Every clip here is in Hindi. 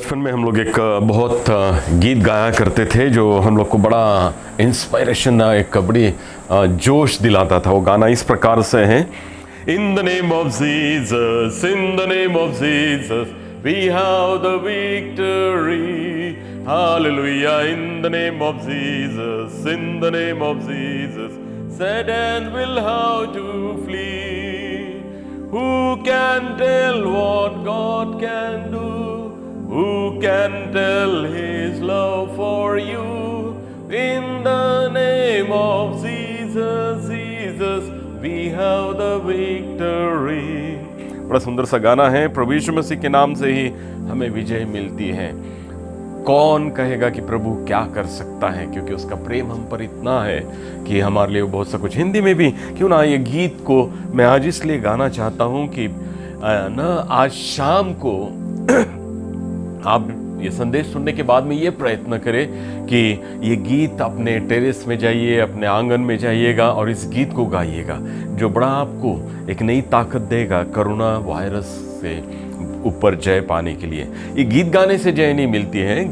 बचपन में हम लोग एक बहुत गीत गाया करते थे जो हम लोग को बड़ा इंस्पायरेशन, एक बड़ी जोश दिलाता था। वो गाना इस प्रकार से है, in the name of Jesus, in the name of Jesus we have the victory, hallelujah. In the name of Jesus, in the name of Jesus Satan will have to flee. Who can tell what God can do? Who can tell His love for you? In the name of Jesus, Jesus, we have the victory. बड़ा सुंदर सा गाना है। प्रभु यीशु मसीह के नाम से ही हमें विजय मिलती है। कौन कहेगा कि प्रभु क्या कर सकता है, क्योंकि उसका प्रेम हम पर इतना है कि हमारे लिए बहुत सा कुछ। हिंदी में भी क्यों ना, ये गीत को मैं आज इसलिए गाना चाहता हूँ कि ना आज शाम को आप ये संदेश सुनने के बाद में ये प्रयत्न करें कि ये गीत अपने टेरेस में जाइए, अपने आंगन में जाइएगा और इस गीत को गाइएगा, जो बड़ा आपको एक नई ताकत देगा कोरोना वायरस से ऊपर जय पाने के लिए। ये गीत गाने से जय नहीं मिलती है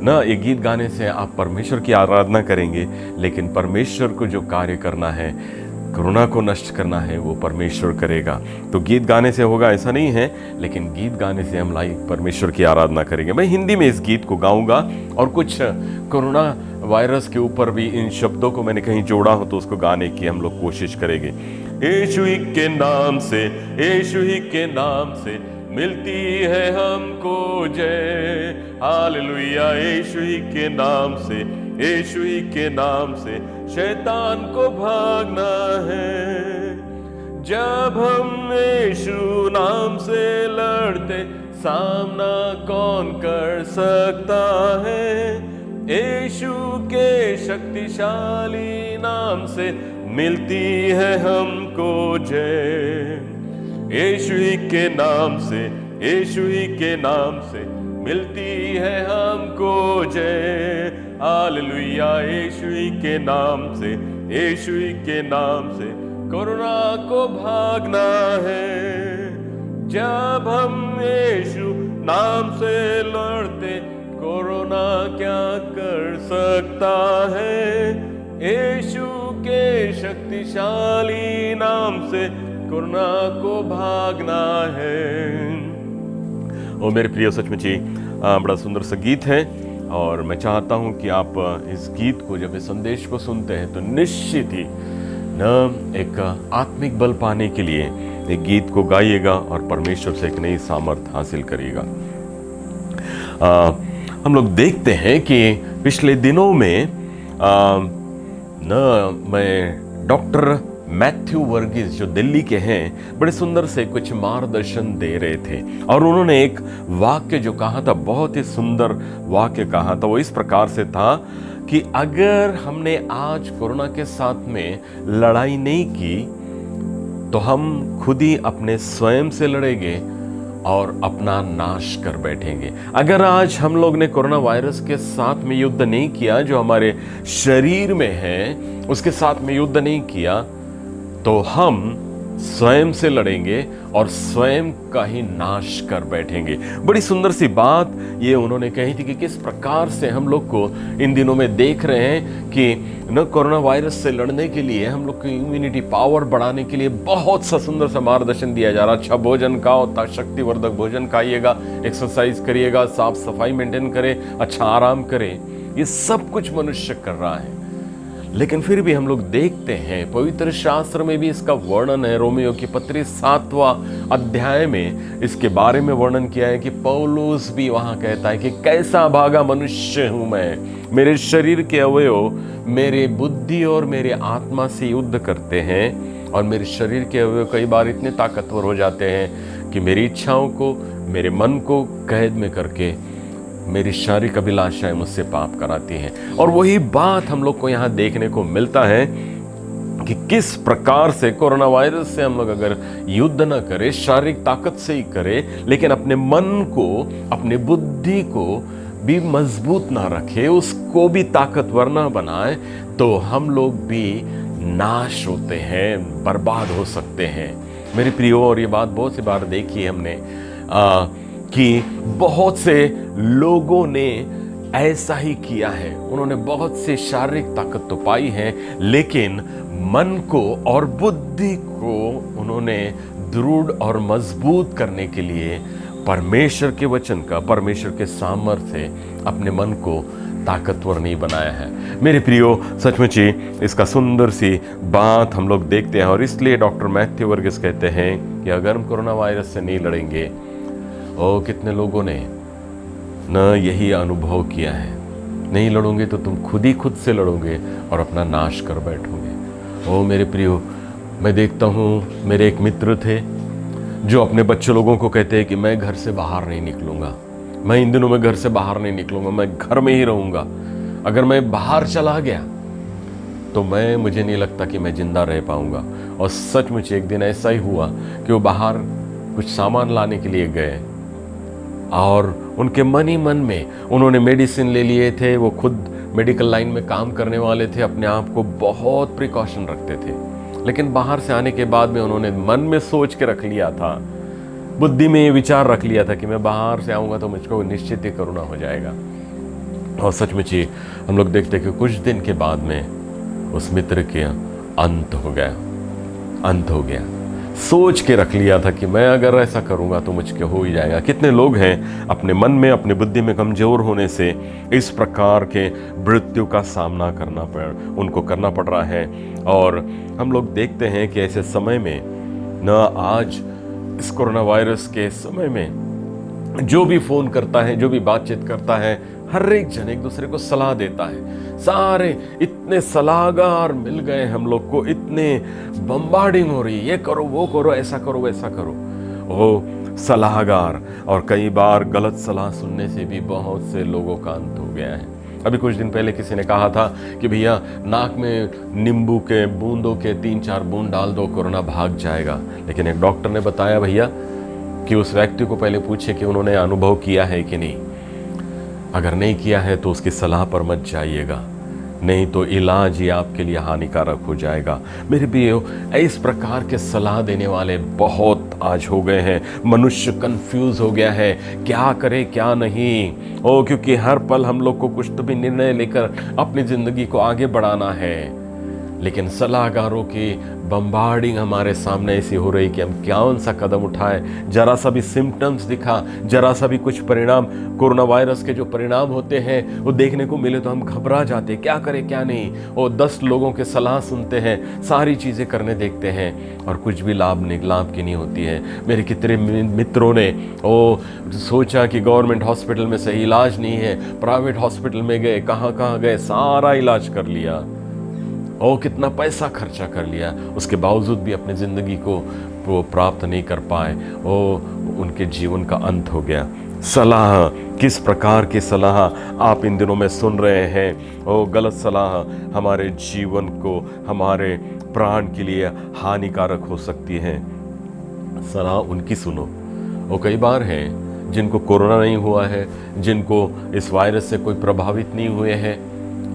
ना, ये गीत गाने से आप परमेश्वर की आराधना करेंगे, लेकिन परमेश्वर को जो कार्य करना है, कोरोना को नष्ट करना है, वो परमेश्वर करेगा। तो गीत गाने से होगा ऐसा नहीं है, लेकिन गीत गाने से हम परमेश्वर की आराधना करेंगे। मैं हिंदी में इस गीत को गाऊंगा और कुछ कोरोना वायरस के ऊपर भी इन शब्दों को मैंने कहीं जोड़ा हो तो उसको गाने की हम लोग कोशिश करेंगे। यीशु ही के नाम से, यीशु ही के नाम से मिलती है हमको जय, हालेलुया। यीशु ही के नाम से, यीशु ही के नाम से शैतान को भागना है। जब हम यीशु नाम से लड़ते, सामना कौन कर सकता है? यीशु के शक्तिशाली नाम से मिलती है हमको जय। यीशु ही के नाम से, यीशु ही के नाम से मिलती है हमको जय, हालेलुया। यीशु ही के नाम से, यीशु ही के नाम से कोरोना को भागना है। जब हम यीशु नाम से लड़ते, कोरोना क्या कर सकता है? यीशु के शक्तिशाली नाम से कोरोना को भागना है। ओ मेरे प्रिय, सचमुच ही बड़ा सुंदर सा गीत है और मैं चाहता हूं कि आप इस गीत को, जब इस संदेश को सुनते हैं तो निश्चित ही न एक आत्मिक बल पाने के लिए एक गीत को गाइएगा और परमेश्वर से एक नई सामर्थ हासिल करिएगा। हम लोग देखते हैं कि पिछले दिनों में मैं डॉक्टर मैथ्यू वर्गीस जो दिल्ली के हैं, बड़े सुंदर से कुछ मार्गदर्शन दे रहे थे और उन्होंने एक वाक्य जो कहा था, बहुत ही सुंदर वाक्य कहा था। वो इस प्रकार से था कि अगर हमने आज कोरोना के साथ में लड़ाई नहीं की तो हम खुद ही अपने स्वयं से लड़ेंगे और अपना नाश कर बैठेंगे। अगर आज हम लोग ने कोरोना वायरस के साथ में युद्ध नहीं किया, जो हमारे शरीर में है उसके साथ में युद्ध नहीं किया, तो हम स्वयं से लड़ेंगे और स्वयं का ही नाश कर बैठेंगे। बड़ी सुंदर सी बात ये उन्होंने कही थी कि किस प्रकार से हम लोग को इन दिनों में देख रहे हैं कि न कोरोना वायरस से लड़ने के लिए हम लोग की इम्यूनिटी पावर बढ़ाने के लिए बहुत सा सुंदर सा मार्गदर्शन दिया जा रहा। अच्छा भोजन खाओ, शक्तिवर्धक भोजन खाइएगा, एक्सरसाइज करिएगा, साफ सफाई मेंटेन करें, अच्छा आराम करें। ये सब कुछ मनुष्य कर रहा है, लेकिन फिर भी हम लोग देखते हैं पवित्र शास्त्र में भी इसका वर्णन है। रोमियो की पत्री 7वां अध्याय में इसके बारे में वर्णन किया है कि पौलुस भी वहां कहता है कि कैसा भागा मनुष्य हूं मैं, मेरे शरीर के अवयव मेरे बुद्धि और मेरे आत्मा से युद्ध करते हैं और मेरे शरीर के अवयव कई बार इतने ताकतवर हो जाते हैं कि मेरी इच्छाओं को, मेरे मन को कैद में करके मेरी शारीरिक अभिलाषाएं मुझसे पाप कराती हैं। और वही बात हम लोग को यहाँ देखने को मिलता है कि किस प्रकार से कोरोना वायरस से हम लोग अगर युद्ध न करें, शारीरिक ताकत से ही करें, लेकिन अपने मन को, अपने बुद्धि को भी मजबूत ना रखे, उसको भी ताकतवर ना बनाए, तो हम लोग भी नाश होते हैं, बर्बाद हो सकते हैं। मेरे प्रियो, और ये बात बहुत सी बार देखी हमने कि बहुत से लोगों ने ऐसा ही किया है। उन्होंने बहुत से शारीरिक ताकत तो पाई है, लेकिन मन को और बुद्धि को उन्होंने दृढ़ और मजबूत करने के लिए परमेश्वर के वचन का, परमेश्वर के सामर्थ्य अपने मन को ताकतवर नहीं बनाया है। मेरे प्रियो, सचमुच ही इसका सुंदर सी बात हम लोग देखते हैं, और इसलिए डॉक्टर मैथ्यू वर्गिस कहते हैं कि अगर हम कोरोना वायरस से नहीं लड़ेंगे, और कितने लोगों ने न यही अनुभव किया है, नहीं लड़ोगे तो तुम खुद से लड़ोगे और अपना नाश कर बैठोगे। ओ मेरे प्रियो, मैं देखता हूँ, मेरे एक मित्र थे जो अपने बच्चे लोगों को कहते हैं कि मैं घर से बाहर नहीं निकलूँगा, मैं इन दिनों में घर से बाहर नहीं निकलूँगा, मैं घर में ही रहूँगा। अगर मैं बाहर चला गया तो मुझे नहीं लगता कि मैं जिंदा रह पाऊँगा। और सचमुच एक दिन ऐसा ही हुआ कि वो बाहर कुछ सामान लाने के लिए गए, और उनके मन ही मन में उन्होंने मेडिसिन ले लिए थे। वो खुद मेडिकल लाइन में काम करने वाले थे, अपने आप को बहुत प्रिकॉशन रखते थे, लेकिन बाहर से आने के बाद में उन्होंने मन में सोच के रख लिया था, बुद्धि में ये विचार रख लिया था कि मैं बाहर से आऊँगा तो मुझको निश्चित ही कोरोना हो जाएगा। और सचमुच ही हम लोग देखते कि कुछ दिन के बाद में उस मित्र के अंत हो गया। सोच के रख लिया था कि मैं अगर ऐसा करूंगा तो मुझको हो ही जाएगा। कितने लोग हैं अपने मन में, अपनी बुद्धि में कमजोर होने से इस प्रकार के मृत्यु का सामना उनको करना पड़ रहा है। और हम लोग देखते हैं कि ऐसे समय में न, आज इस कोरोना वायरस के समय में जो भी फोन करता है, जो भी बातचीत करता है, हर एक जन एक दूसरे को सलाह देता है। सारे इतने सलाहकार मिल गए हम लोग को, इतने बम्बार्डिंग हो रही है, ये करो, वो करो, ऐसा करो, वैसा करो। ओ सलाहकार, और कई बार गलत सलाह सुनने से भी बहुत से लोगों का अंत हो गया है। अभी कुछ दिन पहले किसी ने कहा था कि भैया नाक में नींबू के बूंदों के 3-4 बूंद डाल दो, कोरोना भाग जाएगा। लेकिन एक डॉक्टर ने बताया भैया कि उस व्यक्ति को पहले पूछे कि उन्होंने अनुभव किया है कि नहीं। अगर नहीं किया है तो उसकी सलाह पर मत जाइएगा, नहीं तो इलाज ही आपके लिए हानिकारक हो जाएगा। मेरे भाइयों, इस प्रकार के सलाह देने वाले बहुत आज हो गए हैं। मनुष्य कंफ्यूज हो गया है, क्या करे क्या नहीं। क्योंकि हर पल हम लोग को कुछ तो भी निर्णय लेकर अपनी जिंदगी को आगे बढ़ाना है, लेकिन सलाहकारों की बम्बार्डिंग हमारे सामने ऐसी हो रही कि हम कौन सा कदम उठाएं। जरा सा भी सिम्टम्स दिखा, जरा सा भी कुछ परिणाम, कोरोना वायरस के जो परिणाम होते हैं वो देखने को मिले तो हम घबरा जाते, क्या करें क्या नहीं। और 10 लोगों के सलाह सुनते हैं, सारी चीज़ें करने देखते हैं, और कुछ भी लाभ की नहीं होती है। मेरे कितने मित्रों ने सोचा कि गवर्नमेंट हॉस्पिटल में सही इलाज नहीं है, प्राइवेट हॉस्पिटल में गए, कहाँ गए, सारा इलाज कर लिया, और कितना पैसा खर्चा कर लिया, उसके बावजूद भी अपनी ज़िंदगी को वो प्राप्त नहीं कर पाए, उनके जीवन का अंत हो गया। सलाह, किस प्रकार की सलाह आप इन दिनों में सुन रहे हैं, गलत सलाह हमारे जीवन को, हमारे प्राण के लिए हानिकारक हो सकती है। सलाह उनकी सुनो। कई बार है जिनको कोरोना नहीं हुआ है, जिनको इस वायरस से कोई प्रभावित नहीं हुए हैं,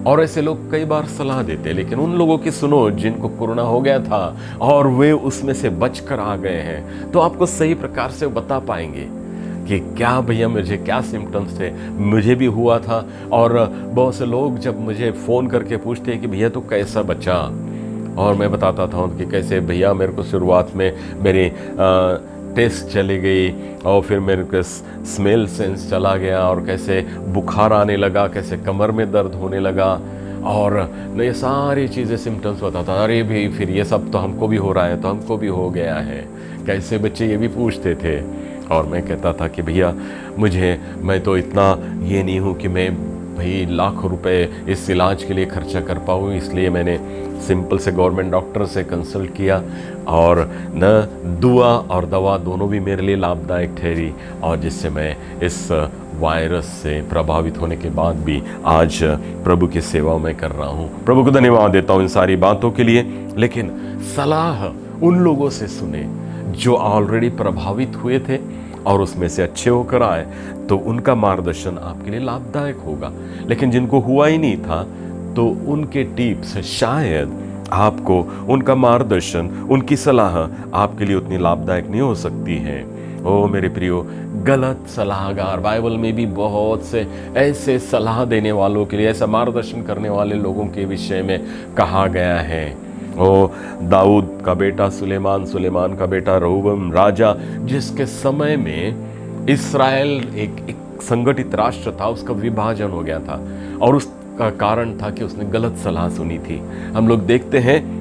और ऐसे लोग कई बार सलाह देते हैं, लेकिन उन लोगों की सुनो जिनको कोरोना हो गया था और वे उसमें से बचकर आ गए हैं, तो आपको सही प्रकार से बता पाएंगे कि क्या भैया मुझे क्या सिम्टम्स थे, मुझे भी हुआ था। और बहुत से लोग जब मुझे फ़ोन करके पूछते हैं कि भैया तो कैसा बचा, और मैं बताता था कि कैसे भैया मेरे को शुरुआत में मेरी टेस्ट चली गई, और फिर मेरे को स्मेल सेंस चला गया, और कैसे बुखार आने लगा, कैसे कमर में दर्द होने लगा, और ये सारी चीज़ें सिम्टम्स बताता। अरे भाई फिर ये सब तो हमको भी हो रहा है, तो हमको भी हो गया है, कैसे बच्चे ये भी पूछते थे। और मैं कहता था कि भैया मैं तो इतना ये नहीं हूँ कि मैं भाई लाखों रुपए इस इलाज के लिए खर्चा कर पाऊँ, इसलिए मैंने सिंपल से गवर्नमेंट डॉक्टर से कंसल्ट किया, और न दुआ और दवा दोनों भी मेरे लिए लाभदायक ठहरी, और जिससे मैं इस वायरस से प्रभावित होने के बाद भी आज प्रभु की सेवा में कर रहा हूँ। प्रभु को धन्यवाद देता हूँ इन सारी बातों के लिए। लेकिन सलाह उन लोगों से सुने जो ऑलरेडी प्रभावित हुए थे और उसमें से अच्छे होकर आए, तो उनका मार्गदर्शन आपके लिए लाभदायक होगा। लेकिन जिनको हुआ ही नहीं था, तो उनके टिप्स शायद आपको, उनका मार्गदर्शन, उनकी सलाह आपके लिए उतनी लाभदायक नहीं हो सकती है। ओ मेरे प्रियो, गलत सलाहकार, बाइबल में भी बहुत से ऐसे सलाह देने वालों के लिए, ऐसा मार्गदर्शन करने वाले लोगों के विषय में कहा गया है। ओ दाऊद का बेटा सुलेमान, सुलेमान का बेटा रहोबम राजा, जिसके समय में इस्राएल एक संगठित राष्ट्र था, उसका विभाजन हो गया था और उसका कारण था कि उसने गलत सलाह सुनी थी। हम लोग देखते हैं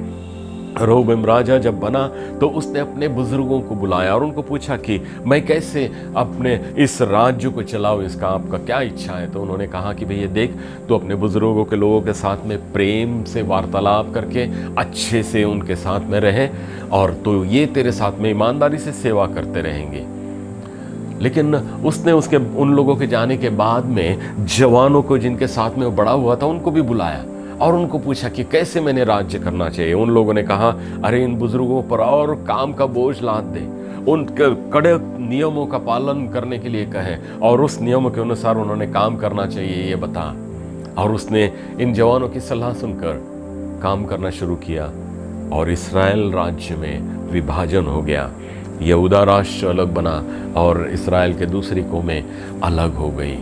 रहोबोआम राजा जब बना तो उसने अपने बुजुर्गों को बुलाया और उनको पूछा कि मैं कैसे अपने इस राज्य को चलाऊं, इसका आपका क्या इच्छा है। तो उन्होंने कहा कि भैया देख, तो अपने बुजुर्गों के लोगों के साथ में प्रेम से वार्तालाप करके अच्छे से उनके साथ में रहे और तो ये तेरे साथ में ईमानदारी से सेवा करते रहेंगे। लेकिन उसने उसके उन लोगों के जाने के बाद में जवानों को जिनके साथ में वो बड़ा हुआ था उनको भी बुलाया और उनको पूछा कि कैसे मैंने राज्य करना चाहिए। उन लोगों ने कहा, अरे इन बुजुर्गों पर और काम का बोझ लाद दे, उनके कड़े नियमों का पालन करने के लिए कहे और उस नियमों के अनुसार उन्होंने काम करना चाहिए, ये बता। और उसने इन जवानों की सलाह सुनकर काम करना शुरू किया और इस्राएल राज्य में विभाजन हो गया। यहूदा राष्ट्र अलग बना और इस्राएल के दूसरी कौमें अलग हो गई।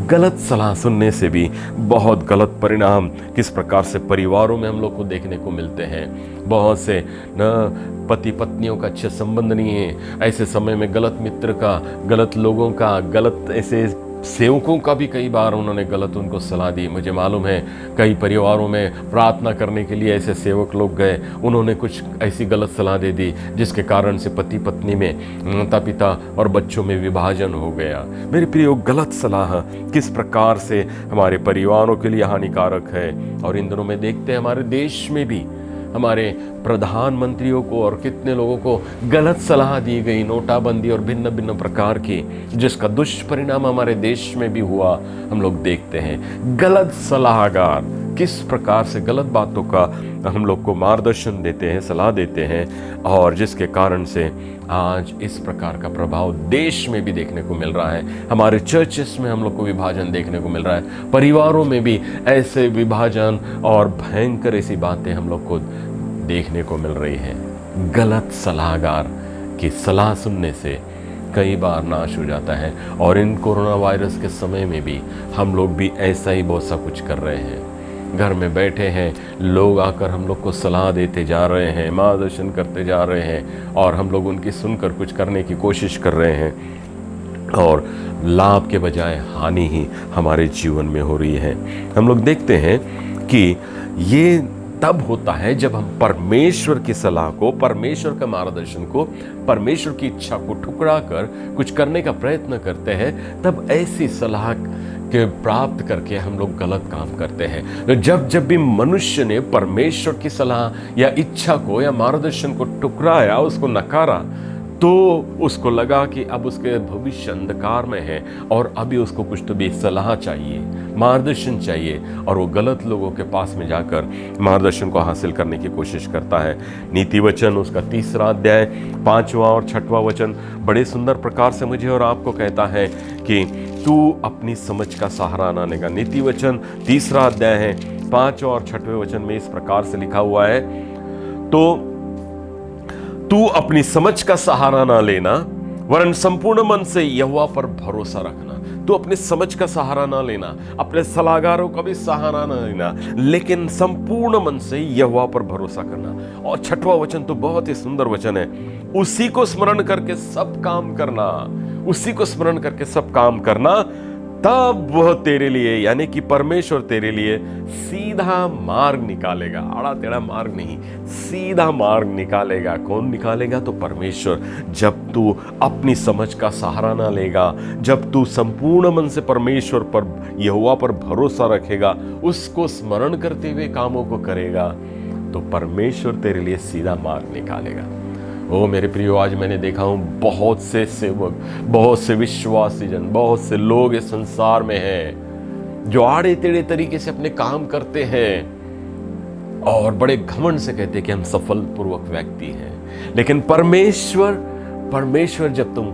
गलत सलाह सुनने से भी बहुत गलत परिणाम किस प्रकार से परिवारों में हम लोग को देखने को मिलते हैं। बहुत से न पति पत्नियों का अच्छे संबंध नहीं है, ऐसे समय में गलत मित्र का, गलत लोगों का, गलत ऐसे सेवकों का भी कई बार उन्होंने गलत उनको सलाह दी। मुझे मालूम है कई परिवारों में प्रार्थना करने के लिए ऐसे सेवक लोग गए, उन्होंने कुछ ऐसी गलत सलाह दे दी जिसके कारण से पति पत्नी में, माता पिता और बच्चों में विभाजन हो गया। मेरे प्रियो, गलत सलाह किस प्रकार से हमारे परिवारों के लिए हानिकारक है। और इन दिनों में देखते हैं हमारे देश में भी हमारे प्रधानमंत्रियों को और कितने लोगों को गलत सलाह दी गई, नोटाबंदी और भिन्न भिन्न प्रकार की, जिसका दुष्परिणाम हमारे देश में भी हुआ हम लोग देखते हैं। गलत सलाहकार किस प्रकार से गलत बातों का हम लोग को मार्गदर्शन देते हैं, सलाह देते हैं और जिसके कारण से आज इस प्रकार का प्रभाव देश में भी देखने को मिल रहा है। हमारे चर्चेस में हम लोग को विभाजन देखने को मिल रहा है, परिवारों में भी ऐसे विभाजन और भयंकर ऐसी बातें हम लोग को देखने को मिल रही है। गलत सलाहकार की सलाह सुनने से कई बार नाश हो जाता है और इन कोरोना वायरस के समय में भी हम लोग भी ऐसा ही बहुत सा कुछ कर रहे हैं। घर में बैठे हैं, लोग आकर हम लोग को सलाह देते जा रहे हैं, मार्गदर्शन करते जा रहे हैं और हम लोग उनकी सुनकर कुछ करने की कोशिश कर रहे हैं और लाभ के बजाय हानि ही हमारे जीवन में हो रही है। हम लोग देखते हैं कि ये तब होता है जब हम परमेश्वर की सलाह को, परमेश्वर के मार्गदर्शन को, परमेश्वर की इच्छा को ठुकरा कर कुछ करने का प्रयत्न करते हैं। तब ऐसी सलाह के प्राप्त करके हम लोग गलत काम करते हैं। तो जब भी मनुष्य ने परमेश्वर की सलाह या इच्छा को या मार्गदर्शन को ठुकराया, उसको नकारा, तो उसको लगा कि अब उसके भविष्य अंधकार में है और अभी उसको कुछ तो भी सलाह चाहिए, मार्गदर्शन चाहिए और वो गलत लोगों के पास में जाकर मार्गदर्शन को हासिल करने की कोशिश करता है। नीति वचन उसका 3 अध्याय 5वां और 6वां वचन बड़े सुंदर प्रकार से मुझे और आपको कहता है कि तू अपनी समझ का सहारा ना लेगा। नीति वचन 3 अध्याय है, 5 और 6वें वचन में इस प्रकार से लिखा हुआ है, तो तू अपनी समझ का सहारा ना लेना वरन संपूर्ण मन से यहोवा पर भरोसा रखना। तू अपनी समझ का सहारा ना लेना, अपने सलाहकारों का भी सहारा ना लेना, लेकिन संपूर्ण मन से यहोवा पर भरोसा करना। और 6वां वचन तो बहुत ही सुंदर वचन है, उसी को स्मरण करके सब काम करना, उसी को स्मरण करके सब काम करना, तब वह तेरे लिए, यानी कि परमेश्वर तेरे लिए सीधा मार्ग निकालेगा। आड़ा टेढ़ा मार्ग नहीं, सीधा मार्ग निकालेगा। कौन निकालेगा? तो परमेश्वर। जब तू अपनी समझ का सहारा ना लेगा, जब तू संपूर्ण मन से परमेश्वर पर, यहोवा पर भरोसा रखेगा, उसको स्मरण करते हुए कामों को करेगा, तो परमेश्वर तेरे लिए सीधा मार्ग निकालेगा। ओ मेरे प्रियो, आज मैंने देखा हूँ बहुत से सेवक, बहुत से विश्वासी जन, बहुत से लोग इस संसार में हैं जो आड़े टेढ़े तरीके से अपने काम करते हैं और बड़े घमंड से कहते हैं कि हम सफल पूर्वक व्यक्ति हैं। लेकिन परमेश्वर जब तुम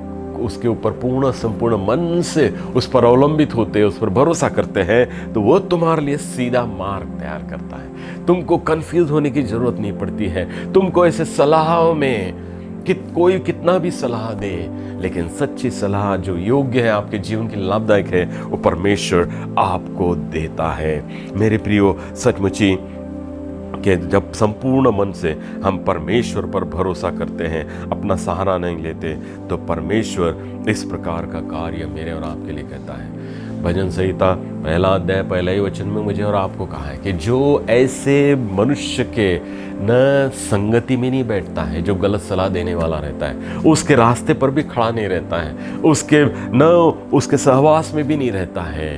उसके ऊपर पूर्ण संपूर्ण मन से उस पर अवलंबित होते हैं, उस पर भरोसा करते हैं, तो वो तुम्हारे लिए सीधा मार्ग तैयार करता है। तुमको कंफ्यूज होने की जरूरत नहीं पड़ती है, तुमको ऐसे सलाहों में कोई कितना भी सलाह दे, लेकिन सच्ची सलाह जो योग्य है, आपके जीवन के लिए लाभदायक है, वो परमेश्वर आपको देता है। मेरे प्रियो, सचमुच ही कि जब संपूर्ण मन से हम परमेश्वर पर भरोसा करते हैं, अपना सहारा नहीं लेते, तो परमेश्वर इस प्रकार का कार्य मेरे और आपके लिए कहता है। भजन संहिता 1 अध्याय 1 वचन में मुझे और आपको कहा है कि जो ऐसे मनुष्य के न संगति में नहीं बैठता है, जो गलत सलाह देने वाला रहता है, उसके रास्ते पर भी खड़ा नहीं रहता है, उसके सहवास में भी नहीं रहता है,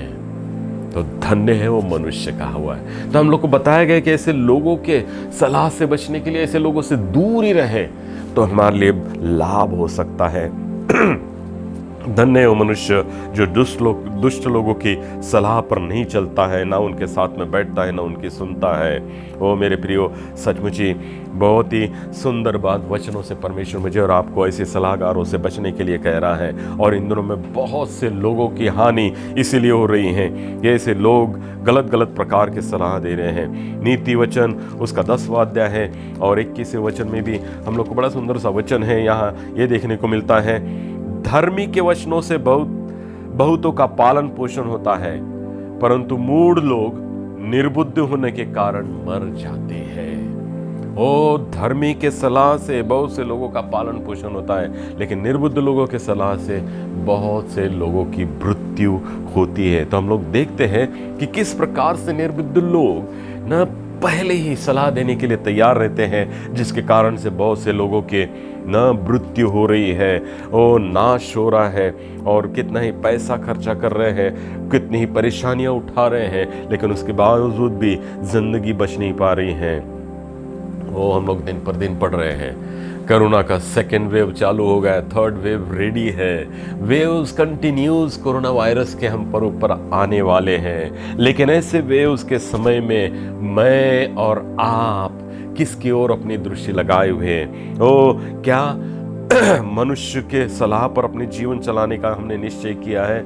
तो धन्य है वो मनुष्य कहा हुआ है। तो हम लोग को बताया गया कि ऐसे लोगों के सलाह से बचने के लिए, ऐसे लोगों से दूर ही रहे तो हमारे लिए लाभ हो सकता है। धन्य है वो मनुष्य जो दुष्ट लोगों की सलाह पर नहीं चलता है, ना उनके साथ में बैठता है, ना उनकी सुनता है। ओ मेरे प्रियो, सचमुच ही बहुत ही सुंदर बात वचनों से परमेश्वर मुझे और आपको ऐसे सलाहकारों से बचने के लिए कह रहा है। और इन दिनों में बहुत से लोगों की हानि इसीलिए हो रही है कि ऐसे लोग गलत प्रकार के सलाह दे रहे हैं। नीति वचन उसका 10वां अध्याय है और 21वें वचन में भी हम लोग को बड़ा सुंदर सा वचन है, यहाँ ये देखने को मिलता है, धर्मी के वचनों से बहुतों का पालन पोषण होता है, परंतु मूढ़ लोग निर्बुद्ध होने के कारण मर जाते हैं। ओ धर्मी के सलाह से बहुत से लोगों का पालन पोषण होता है, लेकिन निर्बुद्ध लोगों के सलाह से बहुत से लोगों की मृत्यु होती है। तो हम लोग देखते हैं कि किस प्रकार से निर्बुद्ध लोग न पहले ही सलाह देने के लिए तैयार रहते हैं, जिसके कारण से बहुत से लोगों के न मृत्यु हो रही है, ओ नाश हो रहा है, और कितना ही पैसा खर्चा कर रहे हैं, कितनी ही परेशानियां उठा रहे हैं, लेकिन उसके बावजूद भी जिंदगी बच नहीं पा रही है। वो हम लोग दिन पर दिन पढ़ रहे हैं, कोरोना का 2nd वेव चालू हो गया, 3rd वेव रेडी है, वेव्स कंटिन्यूज कोरोना वायरस के हम पर ऊपर आने वाले हैं। लेकिन ऐसे वेव्स के समय में मैं और आप किसकी ओर अपनी दृष्टि लगाए हुए हैं? ओ क्या मनुष्य के सलाह पर अपने जीवन चलाने का हमने निश्चय किया है,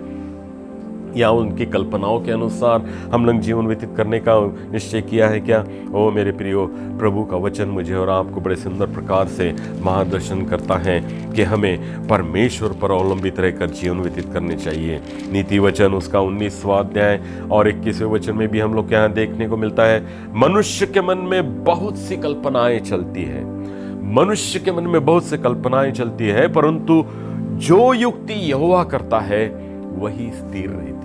या उनकी कल्पनाओं के अनुसार हम लोग जीवन व्यतीत करने का निश्चय किया है क्या? ओ मेरे प्रियो, प्रभु का वचन मुझे और आपको बड़े सुंदर प्रकार से मार्गदर्शन करता है कि हमें परमेश्वर पर अवलंबित रहकर जीवन व्यतीत करने चाहिए। नीति वचन उसका 19वां अध्याय और 21वें वचन में भी हम लोग यहाँ देखने को मिलता है, मनुष्य के मन में बहुत सी कल्पनाएं चलती है, मनुष्य के मन में बहुत सी कल्पनाएं चलती है, परंतु जो युक्ति यहोवा करता है वही स्थिर रहती है।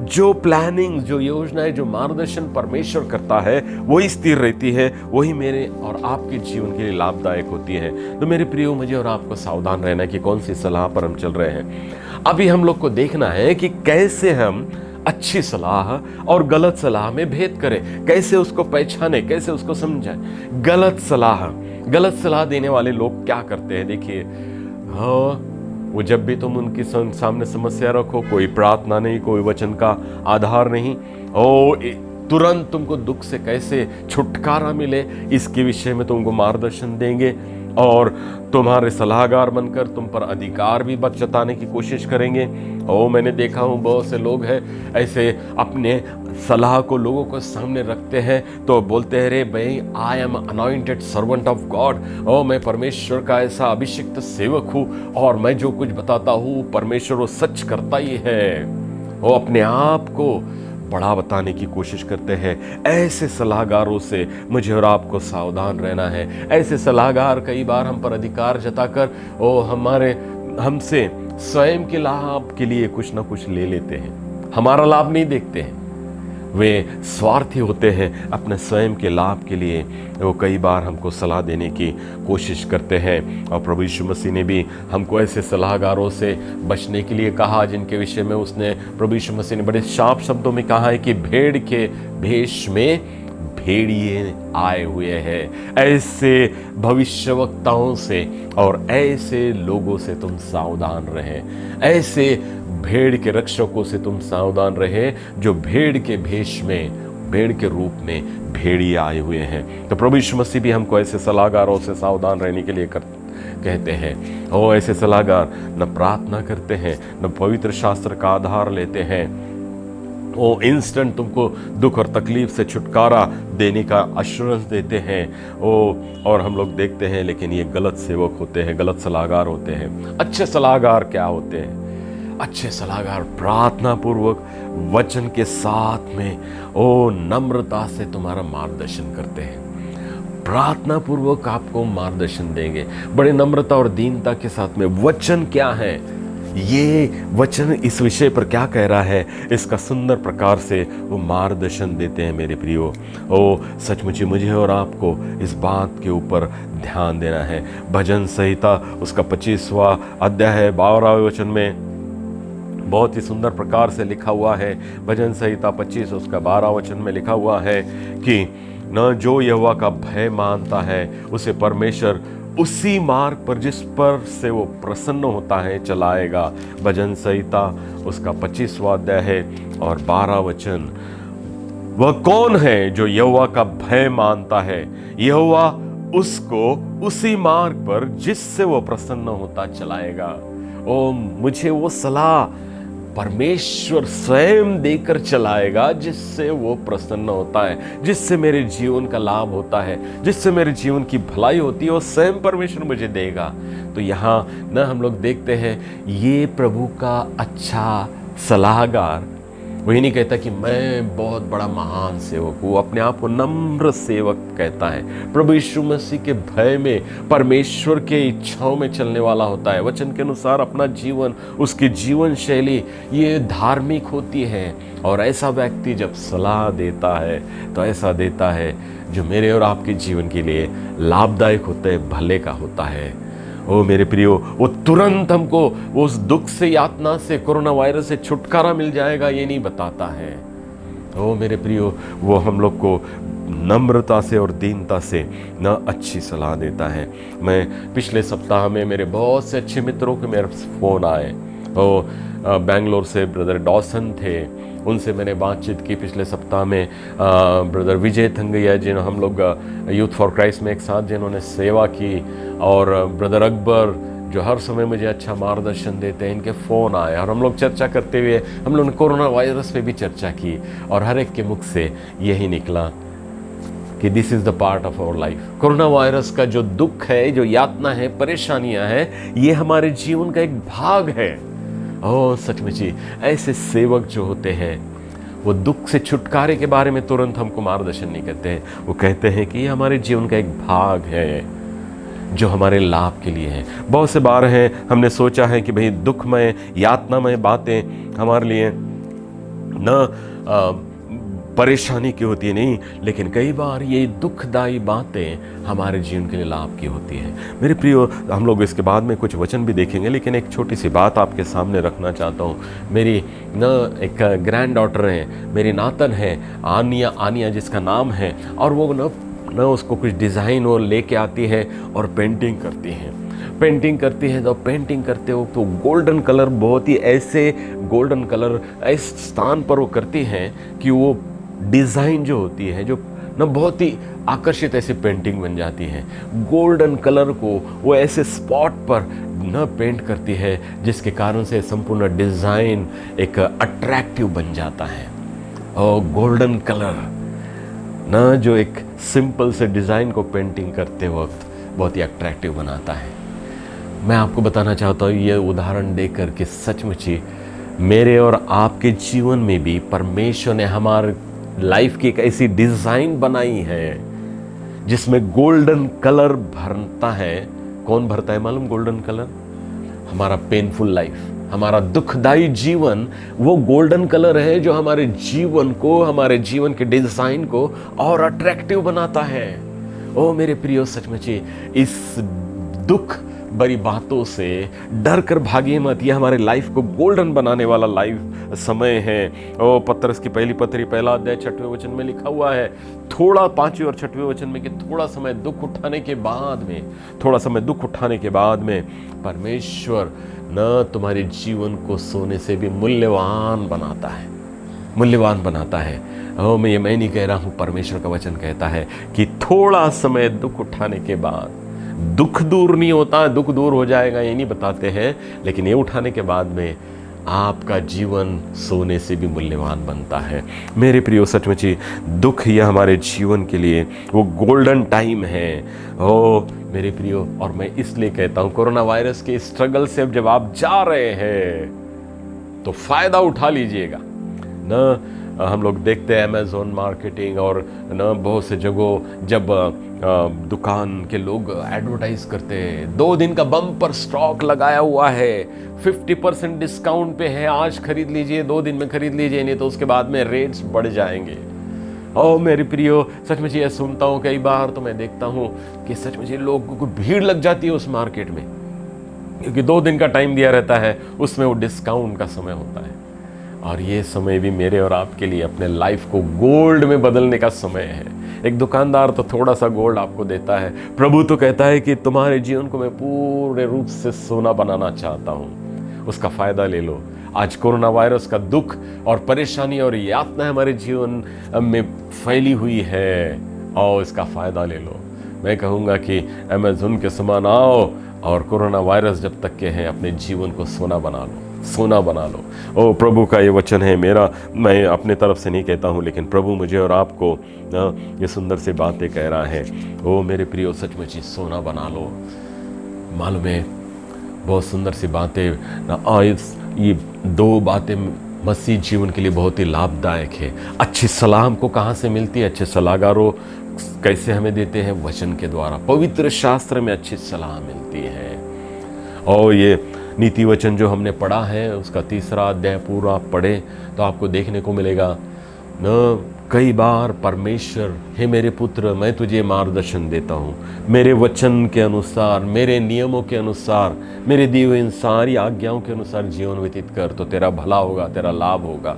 जो प्लानिंग, जो योजनाएं, जो मार्गदर्शन परमेश्वर करता है वही स्थिर रहती है, वही मेरे और आपके जीवन के लिए लाभदायक होती है। तो मेरे प्रियो, मुझे और आपको सावधान रहना कि कौन सी सलाह पर हम चल रहे हैं। अभी हम लोग को देखना है कि कैसे हम अच्छी सलाह और गलत सलाह में भेद करें, कैसे उसको पहचाने, कैसे उसको समझें। गलत सलाह देने वाले लोग क्या करते हैं? देखिए, हाँ, वो जब भी तुम उनके सामने समस्या रखो, कोई प्रार्थना नहीं, कोई वचन का आधार नहीं, तुरंत तुमको दुख से कैसे छुटकारा मिले इसके विषय में तुमको मार्गदर्शन देंगे, और तुम्हारे सलाहकार बनकर तुम पर अधिकार भी जताने की कोशिश करेंगे। मैंने देखा हूँ बहुत से लोग हैं ऐसे अपने सलाह को लोगों को सामने रखते हैं तो बोलते हैं, रे भाई, I am anointed servant of God, मैं परमेश्वर का ऐसा अभिषिक्त सेवक हूँ और मैं जो कुछ बताता हूँ परमेश्वर वो सच करता ही है। वो अपने आप को बड़ा बताने की कोशिश करते हैं। ऐसे सलाहकारों से मुझे और आपको सावधान रहना है। ऐसे सलाहकार कई बार हम पर अधिकार जताकर हमसे स्वयं के लाभ के लिए कुछ ना कुछ ले लेते हैं, हमारा लाभ नहीं देखते हैं। वे स्वार्थी होते हैं, अपने स्वयं के लाभ के लिए वो कई बार हमको सलाह देने की कोशिश करते हैं। और प्रभु यीशु मसीह ने भी हमको ऐसे सलाहकारों से बचने के लिए कहा, जिनके विषय में प्रभु यीशु मसीह ने बड़े साफ शब्दों में कहा है कि भेड़ के भेष में भेड़िए आए हुए हैं। ऐसे भविष्यवक्ताओं से और ऐसे लोगों से तुम सावधान रहें। ऐसे भेड़ के रक्षकों से तुम सावधान रहे जो भेड़ के भेष में, भेड़ के रूप में भेड़िए आए हुए हैं। तो प्रभु यीशु मसीह भी हमको ऐसे सलाहकारों से सावधान रहने के लिए कहते हैं। और ऐसे सलाहकार न प्रार्थना करते हैं, न पवित्र शास्त्र का आधार लेते हैं, वो इंस्टेंट तुमको दुख और तकलीफ से छुटकारा देने का अश्योरेंस देते हैं। और हम लोग देखते हैं, लेकिन ये गलत सेवक होते हैं, गलत सलाहकार होते हैं। अच्छे सलाहकार क्या होते हैं? अच्छे सलाहकार प्रार्थना पूर्वक वचन के साथ में नम्रता से तुम्हारा मार्गदर्शन करते हैं। प्रार्थना पूर्वक आपको मार्गदर्शन देंगे, बड़े नम्रता और दीनता के साथ में। वचन क्या है? ये वचन इस विषय पर क्या कह रहा है, इसका सुंदर प्रकार से वो मार्गदर्शन देते हैं मेरे प्रियो। सचमुच मुझे और आपको इस बात के ऊपर ध्यान देना है। भजन संहिता उसका 25वां अध्याय है, 12वें वचन में बहुत ही सुंदर प्रकार से लिखा हुआ है। भजन संहिता 25 उसका 12 वचन में लिखा हुआ है कि न जो यहोवा का भय मानता है उसे परमेश्वर उसी मार्ग पर जिस पर से वो प्रसन्न होता है चलाएगा। भजन संहिता उसका 25वां अध्याय है और 12 वचन। वह कौन है जो यहोवा का भय मानता है? यहोवा उसको उसी मार्ग पर जिससे वो प्रसन्न होता चलाएगा। मुझे वो सलाह परमेश्वर स्वयं देकर चलाएगा जिससे वो प्रसन्न होता है, जिससे मेरे जीवन का लाभ होता है, जिससे मेरे जीवन की भलाई होती है, वो स्वयं परमेश्वर मुझे देगा। तो यहाँ न हम लोग देखते हैं ये प्रभु का अच्छा सलाहकार वही नहीं कहता कि मैं बहुत बड़ा महान सेवक हूँ, अपने आप को नम्र सेवक कहता है। प्रभु यीशु मसीह के भय में, परमेश्वर के इच्छाओं में चलने वाला होता है। वचन के अनुसार अपना जीवन, उसकी जीवन शैली ये धार्मिक होती है। और ऐसा व्यक्ति जब सलाह देता है तो ऐसा देता है जो मेरे और आपके जीवन के लिए लाभदायक होता है, भले का होता है। मेरे प्रियो, वो तुरंत हमको उस दुख से, यातना से, कोरोना वायरस से छुटकारा मिल जाएगा ये नहीं बताता है। मेरे प्रियो, वो हम लोग को नम्रता से और दीनता से न अच्छी सलाह देता है। मैं पिछले सप्ताह में मेरे बहुत से अच्छे मित्रों के मेरे फ़ोन आए। बेंगलोर से ब्रदर डॉसन थे, उनसे मैंने बातचीत की पिछले सप्ताह में। ब्रदर विजय थंगैया जिन हम लोग यूथ फॉर क्राइस्ट में एक साथ जिन्होंने सेवा की, और ब्रदर अकबर जो हर समय मुझे अच्छा मार्गदर्शन देते हैं, इनके फ़ोन आए और हम लोग चर्चा करते हुए हम लोगों ने कोरोना वायरस पे भी चर्चा की। और हर एक के मुख से यही निकला कि this is the part of our life. Corona virus का जो दुख है, जो यातना है, परेशानियां हैं, ये हमारे जीवन का एक भाग है। सचमुच ही ऐसे सेवक जो होते हैं वो दुख से छुटकारे के बारे में तुरंत हमको मार्गदर्शन नहीं करते हैं। वो कहते हैं कि ये हमारे जीवन का एक भाग है जो हमारे लाभ के लिए है। बहुत से बार हैं हमने सोचा है कि भाई दुखमय, यातनामय बातें हमारे लिए न परेशानी की होती है, नहीं, लेकिन कई बार ये दुखदायी बातें हमारे जीवन के लिए लाभ की होती है। मेरे प्रियो, हम लोग इसके बाद में कुछ वचन भी देखेंगे, लेकिन एक छोटी सी बात आपके सामने रखना चाहता हूँ। मेरी एक ग्रैंड डॉटर है, मेरी नातन है आनिया जिसका नाम है, और वो न उसको कुछ डिज़ाइन और लेके आती है और पेंटिंग करती है। तो पेंटिंग करते हो तो गोल्डन कलर, बहुत ही ऐसे गोल्डन कलर इस स्थान पर वो करती हैं कि वो डिज़ाइन जो होती है, जो ना बहुत ही आकर्षित ऐसी पेंटिंग बन जाती है। गोल्डन कलर को वो ऐसे स्पॉट पर न पेंट करती है जिसके कारण से संपूर्ण डिज़ाइन एक अट्रैक्टिव बन जाता है। और गोल्डन कलर ना जो एक सिंपल से डिज़ाइन को पेंटिंग करते वक्त बहुत ही अट्रैक्टिव बनाता है। मैं आपको बताना चाहता हूँ ये उदाहरण देकर कि सचमुच ही मेरे और आपके जीवन में भी परमेश्वर ने हमारे लाइफ की एक ऐसी डिज़ाइन बनाई है जिसमें गोल्डन कलर भरता है। कौन भरता है मालूम? गोल्डन कलर हमारा पेनफुल लाइफ, हमारा दुखदाई जीवन, वो गोल्डन कलर है जो हमारे जीवन को, हमारे जीवन के डिज़ाइन को और अट्रैक्टिव बनाता है। मेरे प्रियो, सचमुच इस दुख बड़ी बातों से डर कर भागिए मत। ये हमारे लाइफ को गोल्डन बनाने वाला लाइफ समय है। पतरस की पहली पत्री 1 अध्याय 6वें वचन में लिखा हुआ है, थोड़ा 5वें और 6वें वचन में कि थोड़ा समय दुख उठाने के बाद में परमेश्वर न तुम्हारे जीवन को सोने से भी मूल्यवान बनाता है। मैं नहीं कह रहा हूँ, परमेश्वर का वचन कहता है कि थोड़ा समय दुख उठाने के बाद, दुख दूर नहीं होता, दुख दूर हो जाएगा ये नहीं बताते हैं, लेकिन ये उठाने के बाद में आपका जीवन सोने से भी मूल्यवान बनता है। मेरे प्रियो, सचमुच ही दुख ये हमारे जीवन के लिए वो गोल्डन टाइम है। ओ मेरे प्रियो, और मैं इसलिए कहता हूँ कोरोना वायरस के स्ट्रगल से अब जब आप जा रहे हैं तो फायदा उठा लीजिएगा ना। हम लोग देखते हैं अमेज़ॉन मार्केटिंग और ना बहुत से जगहों जब दुकान के लोग एडवर्टाइज करते हैं, 2 दिन का बम्पर स्टॉक लगाया हुआ है, 50% डिस्काउंट पे है, आज खरीद लीजिए, 2 दिन में खरीद लीजिए, नहीं तो उसके बाद में रेट्स बढ़ जाएंगे। ओ मेरे प्रियो, सच में ये सुनता हूँ कई बार, तो मैं देखता हूँ कि सच में लोगों को भीड़ लग जाती है उस मार्केट में, क्योंकि 2 दिन का टाइम दिया रहता है, उसमें वो डिस्काउंट का समय होता है। और ये समय भी मेरे और आपके लिए अपने लाइफ को गोल्ड में बदलने का समय है। एक दुकानदार तो थोड़ा सा गोल्ड आपको देता है, प्रभु तो कहता है कि तुम्हारे जीवन को मैं पूरे रूप से सोना बनाना चाहता हूँ, उसका फायदा ले लो। आज कोरोना वायरस का दुख और परेशानी और यातना हमारे जीवन में फैली हुई है, और इसका फायदा ले लो। मैं कहूँगा कि अमेज़न के समान आओ और कोरोना वायरस जब तक के हैं अपने जीवन को सोना बना लो, सोना बना लो। ओ प्रभु का ये वचन है, मेरा, मैं अपने तरफ से नहीं कहता हूँ, लेकिन प्रभु मुझे और आपको ये सुंदर सी बातें कह रहा है। ओ मेरे प्रियो, सचमुच ही सोना बना लो। मालूम है बहुत सुंदर सी बातें ये 2 बातें मसीह जीवन के लिए बहुत ही लाभदायक है। अच्छी सलाह हमको कहाँ से मिलती है? अच्छे सलाहगारों कैसे हमें देते हैं? वचन के द्वारा, पवित्र शास्त्र में अच्छी सलाह मिलती है। और ये नीति वचन जो हमने पढ़ा है, उसका 3रा अध्याय पूरा पढ़े तो आपको देखने को मिलेगा न, कई बार परमेश्वर, हे मेरे पुत्र, मैं तुझे मार्गदर्शन देता हूँ, मेरे वचन के अनुसार, मेरे नियमों के अनुसार, मेरे दिए हुए इन सारी आज्ञाओं के अनुसार जीवन व्यतीत कर, तो तेरा भला होगा, तेरा लाभ होगा।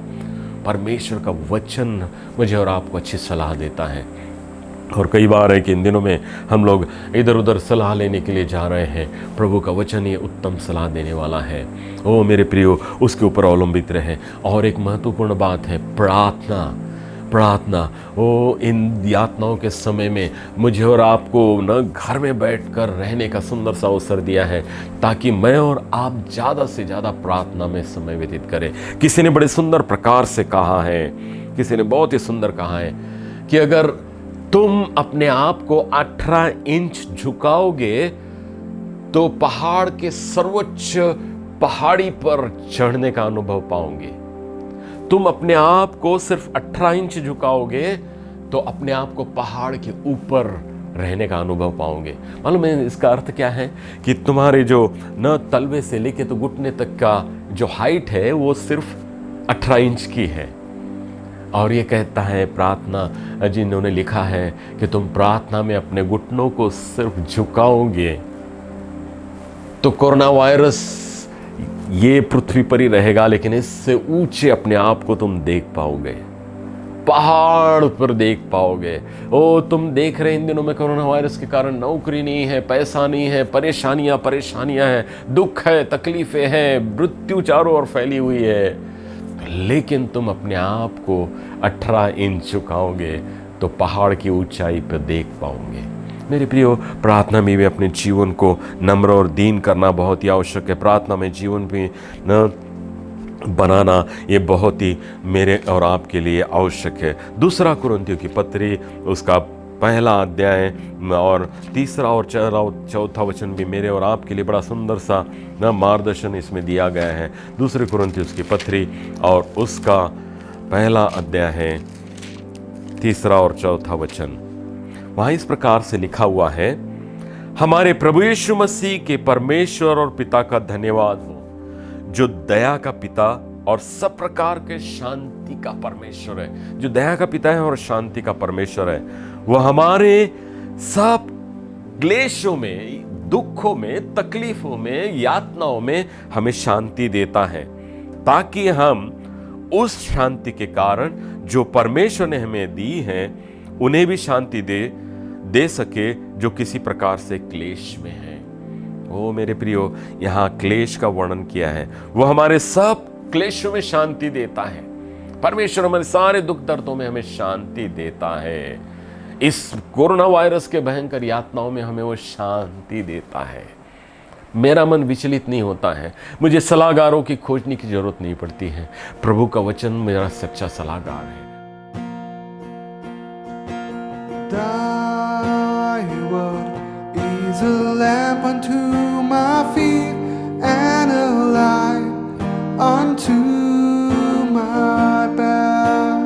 परमेश्वर का वचन मुझे और आपको अच्छी सलाह देता है। और कई बार है कि इन दिनों में हम लोग इधर उधर सलाह लेने के लिए जा रहे हैं, प्रभु का वचन ये उत्तम सलाह देने वाला है। ओ मेरे प्रियो, उसके ऊपर अवलंबित रहे। और एक महत्वपूर्ण बात है प्रार्थना। प्रार्थना, ओ इन यातनाओं के समय में मुझे और आपको न घर में बैठकर रहने का सुंदर सा अवसर दिया है, ताकि मैं और आप ज़्यादा से ज़्यादा प्रार्थना में समय व्यतीत करें। किसी ने बड़े सुंदर प्रकार से कहा है, किसी ने बहुत ही सुंदर कहा है कि अगर तुम अपने आप को 18 इंच झुकाओगे तो पहाड़ के सर्वोच्च पहाड़ी पर चढ़ने का अनुभव पाओगे। तुम अपने आप को सिर्फ 18 इंच झुकाओगे तो अपने आप को पहाड़ के ऊपर रहने का अनुभव पाओगे। मालूम है इसका अर्थ क्या है? कि तुम्हारे जो न तलवे से लेके तो घुटने तक का जो हाइट है वो सिर्फ 18 इंच की है। और ये कहता है प्रार्थना, जिन्होंने लिखा है कि तुम प्रार्थना में अपने घुटनों को सिर्फ झुकाओगे तो कोरोना वायरस ये पृथ्वी पर ही रहेगा, लेकिन इससे ऊंचे अपने आप को तुम देख पाओगे, पहाड़ पर देख पाओगे। ओ तुम देख रहे इन दिनों में कोरोना वायरस के कारण नौकरी नहीं है, पैसा नहीं है, परेशानियां हैं, दुख है, तकलीफें हैं, मृत्यु चारों ओर फैली हुई है, लेकिन तुम अपने आप को 18 इंच झुकाओगे तो पहाड़ की ऊंचाई पर देख पाओगे। मेरे प्रियो, प्रार्थना में भी अपने जीवन को नम्र और दीन करना बहुत ही आवश्यक है। प्रार्थना में जीवन भी न बनाना ये बहुत ही मेरे और आपके लिए आवश्यक है। 2 कुरिन्थियों की पत्री, उसका 1 अध्याय और 3 और 4 वचन भी मेरे और आपके लिए बड़ा सुंदर सा न मार्गदर्शन इसमें दिया गया है। 2 कुरिन्थियों की पत्री और उसका 1 अध्याय है, 3 और 4 वचन। वहाँ इस प्रकार से लिखा हुआ है, हमारे प्रभु यीशु मसीह के परमेश्वर और पिता का धन्यवाद हो, जो दया का पिता और सब प्रकार के शांति का परमेश्वर है। जो दया का पिता है और शांति का परमेश्वर है, वह हमारे सब क्लेशों में, दुखों में, तकलीफों में, यातनाओं में हमें शांति देता है, ताकि हम उस शांति के कारण जो परमेश्वर ने हमें दी है उन्हें भी शांति दे सके जो किसी प्रकार से क्लेश में है। ओ मेरे प्रियो, यहाँ क्लेश का वर्णन किया है। वो हमारे सब क्लेशों में शांति देता है। परमेश्वर हमारे सारे दुख दर्दों में हमें शांति देता है। इस कोरोना वायरस के भयंकर यातनाओं में हमें वो शांति देता है। मेरा मन विचलित नहीं होता है, मुझे सलाहकारों की खोजने की जरूरत नहीं पड़ती है। प्रभु का वचन मेरा सच्चा सलाहकार है। Thy word is a lamp unto my feet and a light unto my path.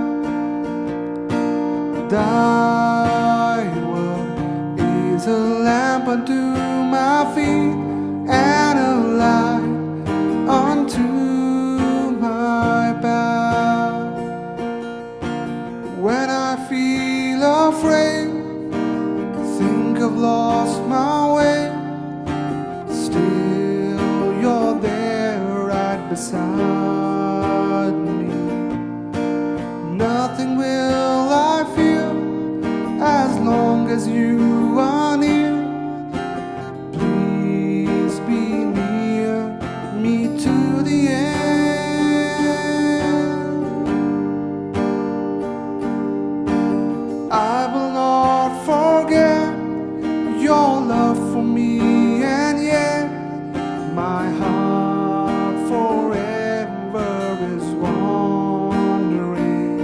Thy word is a lamp unto my feet and a light unto my path. When I feel afraid, think I've lost my way, still you're there right beside me. Nothing will I fear as long as you are near. Please be near me to the end. I will not forget your love for me, and yet my heart forever is wandering.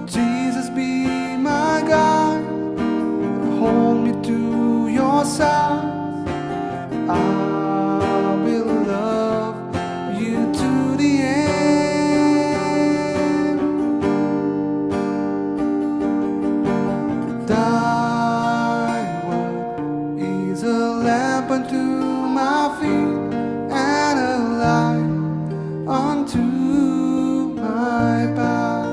Jesus, be my guide, hold me to your side. I will love you to the end. Thy word is a lamp unto my feet and a light unto my path.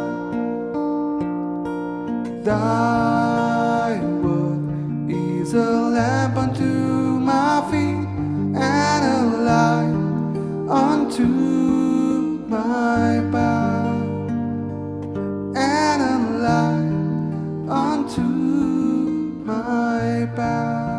Thy word is a lamp unto my feet and a light unto my path, and a light unto my path.